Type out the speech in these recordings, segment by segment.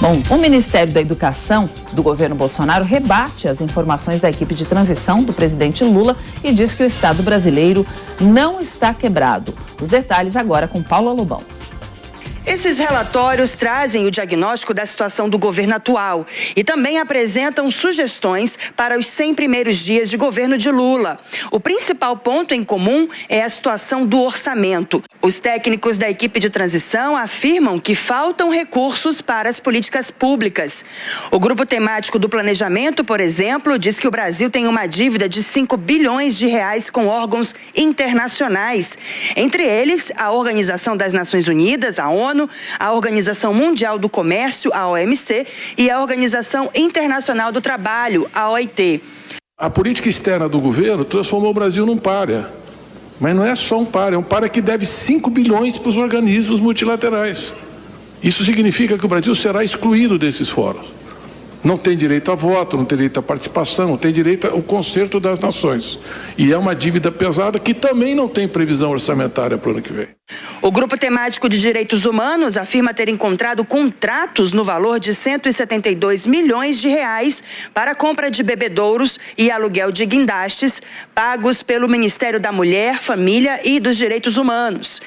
Bom, o Ministério da Educação do governo Bolsonaro rebate as informações da equipe de transição do presidente Lula e diz que o Estado brasileiro não está quebrado. Os detalhes agora com Paula Lobão. Esses relatórios trazem o diagnóstico da situação do governo atual e também apresentam sugestões para os 100 primeiros dias de governo de Lula. O principal ponto em comum é a situação do orçamento. Os técnicos da equipe de transição afirmam que faltam recursos para as políticas públicas. O grupo temático do planejamento, por exemplo, diz que o Brasil tem uma dívida de 5 bilhões de reais com órgãos internacionais. Entre eles, a Organização das Nações Unidas, a ONU, a Organização Mundial do Comércio, a OMC, e a Organização Internacional do Trabalho, a OIT. A política externa do governo transformou o Brasil num pária. Mas não é só um pária, é um pária que deve 5 bilhões para os organismos multilaterais. Isso significa que o Brasil será excluído desses fóruns. Não tem direito a voto, não tem direito à participação, não tem direito ao concerto das nações. E é uma dívida pesada que também não tem previsão orçamentária para o ano que vem. O grupo temático de direitos humanos afirma ter encontrado contratos no valor de 172 milhões de reais para a compra de bebedouros e aluguel de guindastes pagos pelo Ministério da Mulher, Família e dos Direitos Humanos.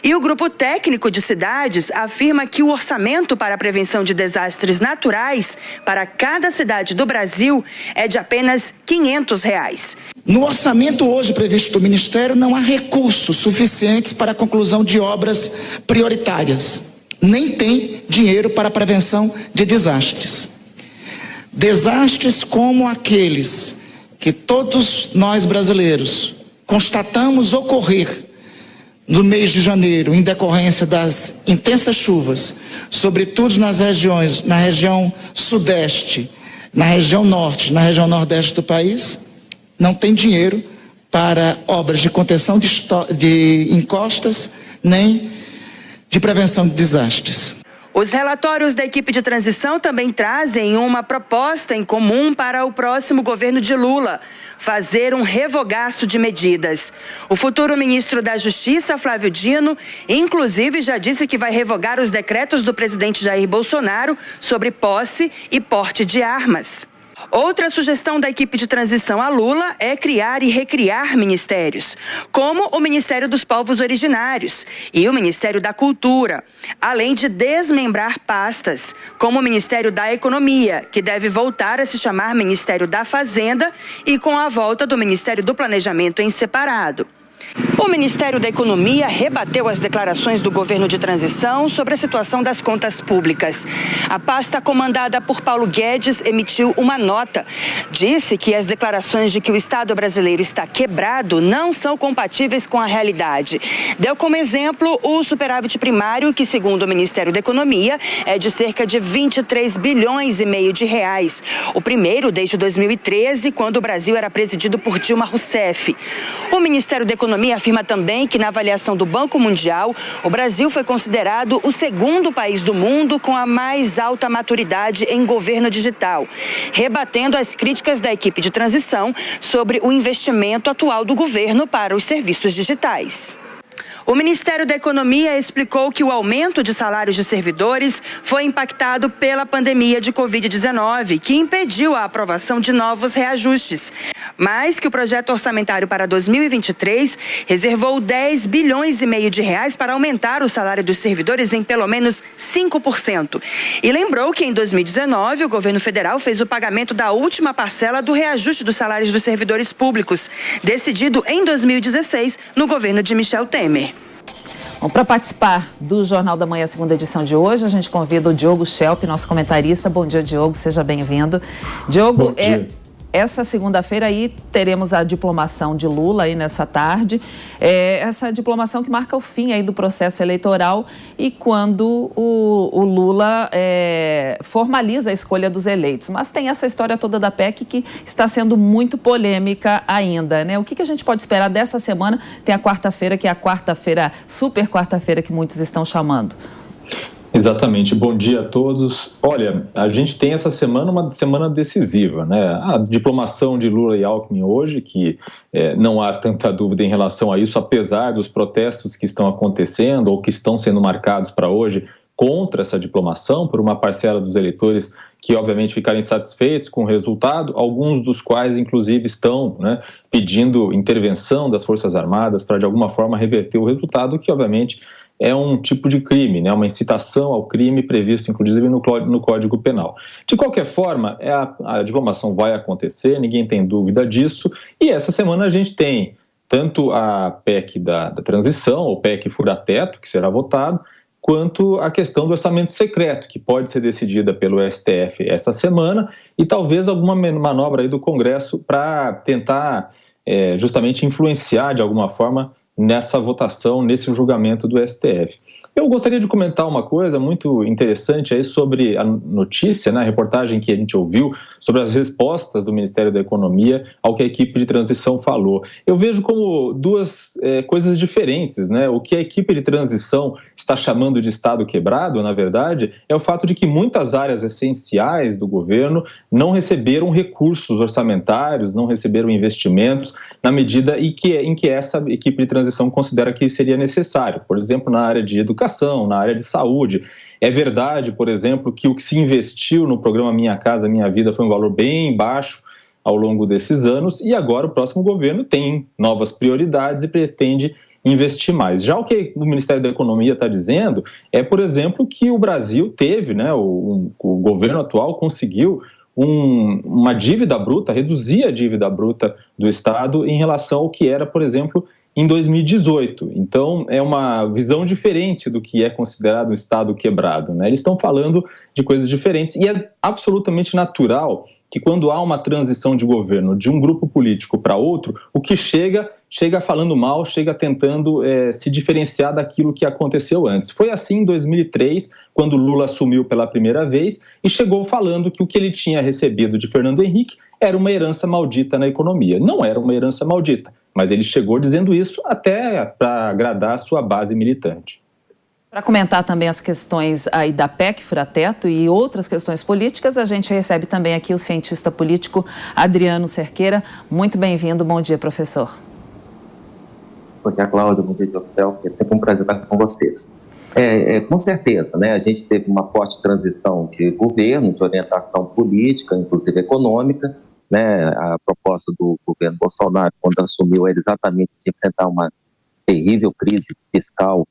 E o grupo técnico de cidades afirma que o orçamento para a prevenção de desastres naturais para cada cidade do Brasil é de apenas R$500. No orçamento hoje previsto do Ministério não há recursos suficientes para a conclusão de obras prioritárias. Nem tem dinheiro para a prevenção de desastres. Desastres como aqueles que todos nós brasileiros constatamos ocorrer no mês de janeiro em decorrência das intensas chuvas, sobretudo nas regiões, na região sudeste, na região norte, na região nordeste do país, não tem dinheiro para obras de contenção de encostas, nem de prevenção de desastres. Os relatórios da equipe de transição também trazem uma proposta em comum para o próximo governo de Lula: fazer um revogaço de medidas. O futuro ministro da Justiça, Flávio Dino, inclusive já disse que vai revogar os decretos do presidente Jair Bolsonaro sobre posse e porte de armas. Outra sugestão da equipe de transição a Lula é criar e recriar ministérios, como o Ministério dos Povos Originários e o Ministério da Cultura, além de desmembrar pastas, como o Ministério da Economia, que deve voltar a se chamar Ministério da Fazenda, e com a volta do Ministério do Planejamento em separado. O Ministério da Economia rebateu as declarações do governo de transição sobre a situação das contas públicas. A pasta comandada por Paulo Guedes emitiu uma nota. Disse que as declarações de que o Estado brasileiro está quebrado não são compatíveis com a realidade. Deu como exemplo o superávit primário, que, segundo o Ministério da Economia, é de cerca de 23 bilhões e meio de reais. O primeiro desde 2013, quando o Brasil era presidido por Dilma Rousseff. O Ministério da Economia afirma também que, na avaliação do Banco Mundial, o Brasil foi considerado o segundo país do mundo com a mais alta maturidade em governo digital, rebatendo as críticas da equipe de transição sobre o investimento atual do governo para os serviços digitais. O Ministério da Economia explicou que o aumento de salários de servidores foi impactado pela pandemia de Covid-19, que impediu a aprovação de novos reajustes, mas que o projeto orçamentário para 2023 reservou 10 bilhões e meio de reais para aumentar o salário dos servidores em pelo menos 5%. E lembrou que em 2019 o governo federal fez o pagamento da última parcela do reajuste dos salários dos servidores públicos, decidido em 2016 no governo de Michel Temer. Bom, para participar do Jornal da Manhã, segunda edição de hoje, a gente convida o Diogo Schelp, nosso comentarista. Bom dia, Diogo, seja bem-vindo. Diogo, essa segunda-feira aí teremos a diplomação de Lula aí nessa tarde, essa diplomação que marca o fim aí do processo eleitoral e quando o Lula formaliza a escolha dos eleitos. Mas tem essa história toda da PEC que está sendo muito polêmica ainda, né? O que a gente pode esperar dessa semana? Tem a quarta-feira, que é a quarta-feira, super quarta-feira que muitos estão chamando. Exatamente, bom dia a todos. Olha, a gente tem essa semana uma semana decisiva, né? A diplomação de Lula e Alckmin hoje, que não há tanta dúvida em relação a isso, apesar dos protestos que estão acontecendo ou que estão sendo marcados para hoje contra essa diplomação, por uma parcela dos eleitores que obviamente ficaram insatisfeitos com o resultado, alguns dos quais inclusive estão, né, pedindo intervenção das Forças Armadas para de alguma forma reverter o resultado, que obviamente é um tipo de crime, né, uma incitação ao crime previsto inclusive no Código Penal. De qualquer forma, a diplomação vai acontecer, ninguém tem dúvida disso, e essa semana a gente tem tanto a PEC da transição, ou PEC fura-teto, que será votado, quanto a questão do orçamento secreto, que pode ser decidida pelo STF essa semana, e talvez alguma manobra aí do Congresso para tentar justamente influenciar de alguma forma nessa votação, nesse julgamento do STF. Eu gostaria de comentar uma coisa muito interessante aí sobre a notícia, né, a reportagem que a gente ouviu sobre as respostas do Ministério da Economia ao que a equipe de transição falou. Eu vejo como duas coisas diferentes, né? O que a equipe de transição está chamando de Estado quebrado, na verdade, é o fato de que muitas áreas essenciais do governo não receberam recursos orçamentários, não receberam investimentos na medida em que essa equipe de transição considera que seria necessário, por exemplo, na área de educação, na área de saúde. É verdade, por exemplo, que o que se investiu no programa Minha Casa Minha Vida foi um valor bem baixo ao longo desses anos, e agora o próximo governo tem novas prioridades e pretende investir mais. Já o que o Ministério da Economia está dizendo é, por exemplo, que o Brasil teve, né, o governo atual conseguiu uma dívida bruta, reduzir a dívida bruta do Estado em relação ao que era, por exemplo, em 2018. Então, é uma visão diferente do que é considerado um Estado quebrado, né? Eles estão falando de coisas diferentes e é absolutamente natural que quando há uma transição de governo de um grupo político para outro, o que chega falando mal, chega tentando se diferenciar daquilo que aconteceu antes. Foi assim em 2003, quando Lula assumiu pela primeira vez e chegou falando que o que ele tinha recebido de Fernando Henrique era uma herança maldita na economia. Não era uma herança maldita, mas ele chegou dizendo isso até para agradar a sua base militante. Para comentar também as questões aí da PEC fura-teto e outras questões políticas, a gente recebe também aqui o cientista político Adriano Cerqueira. Muito bem-vindo. Bom dia, professor. Bom dia, Cláudia. Bom dia, Joftel. É sempre um prazer estar com vocês. Com certeza, né? A gente teve uma forte transição de governo, de orientação política, inclusive econômica, né? A proposta do governo Bolsonaro, quando assumiu, era exatamente de enfrentar uma terrível crise fiscal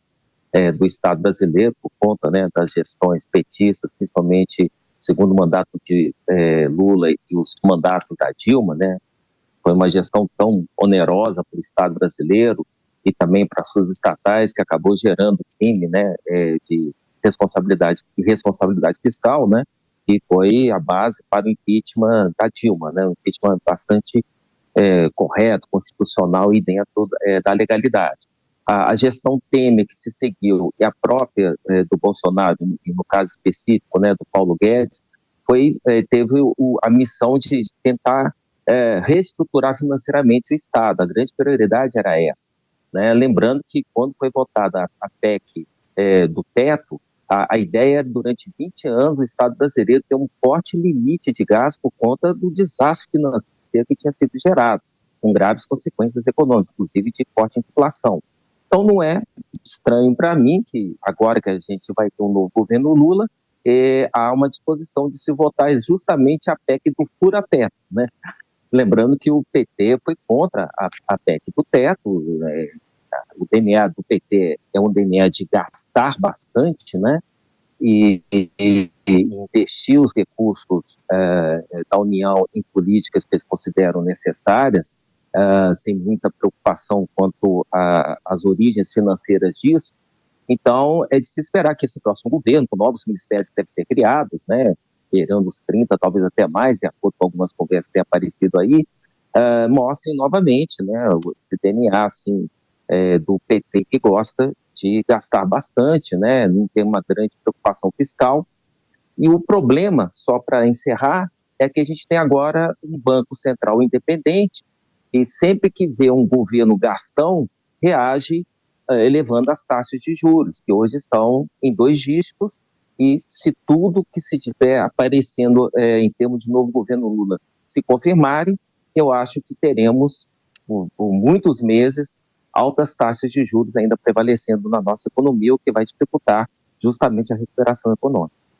do Estado brasileiro, por conta, né, das gestões petistas, principalmente o segundo mandato de Lula e os mandatos da Dilma, né? Foi uma gestão tão onerosa para o Estado brasileiro e também para suas estatais, que acabou gerando crime, né, de responsabilidade fiscal, né, que foi a base para o impeachment da Dilma, né, um impeachment bastante correto, constitucional e dentro da legalidade. A gestão Temer que se seguiu e a própria do Bolsonaro, no caso específico, né, do Paulo Guedes, teve a missão de tentar reestruturar financeiramente o Estado. A grande prioridade era essa, né? Lembrando que quando foi votada a PEC do teto, a ideia durante 20 anos o Estado brasileiro ter um forte limite de gasto por conta do desastre financeiro que tinha sido gerado, com graves consequências econômicas, inclusive de forte inflação. Então não é estranho para mim que agora que a gente vai ter um novo governo Lula, há uma disposição de se votar justamente a PEC do fura-teto, né? Lembrando que o PT foi contra a PEC do teto, o DNA do PT é um DNA de gastar bastante, né? E investir os recursos da União em políticas que eles consideram necessárias, sem muita preocupação quanto às origens financeiras disso. Então, é de se esperar que esse próximo governo, com novos ministérios que devem ser criados, né, beirando os 30, talvez até mais, de acordo com algumas conversas que têm aparecido aí, mostrem novamente, né, esse DNA assim, do PT que gosta de gastar bastante, né, não tem uma grande preocupação fiscal. E o problema, só para encerrar, é que a gente tem agora um Banco Central independente e sempre que vê um governo gastão, reage elevando as taxas de juros, que hoje estão em 2 dígitos, e se tudo que se estiver aparecendo em termos de novo governo Lula se confirmarem, eu acho que teremos, por muitos meses, altas taxas de juros ainda prevalecendo na nossa economia, o que vai dificultar justamente a recuperação econômica.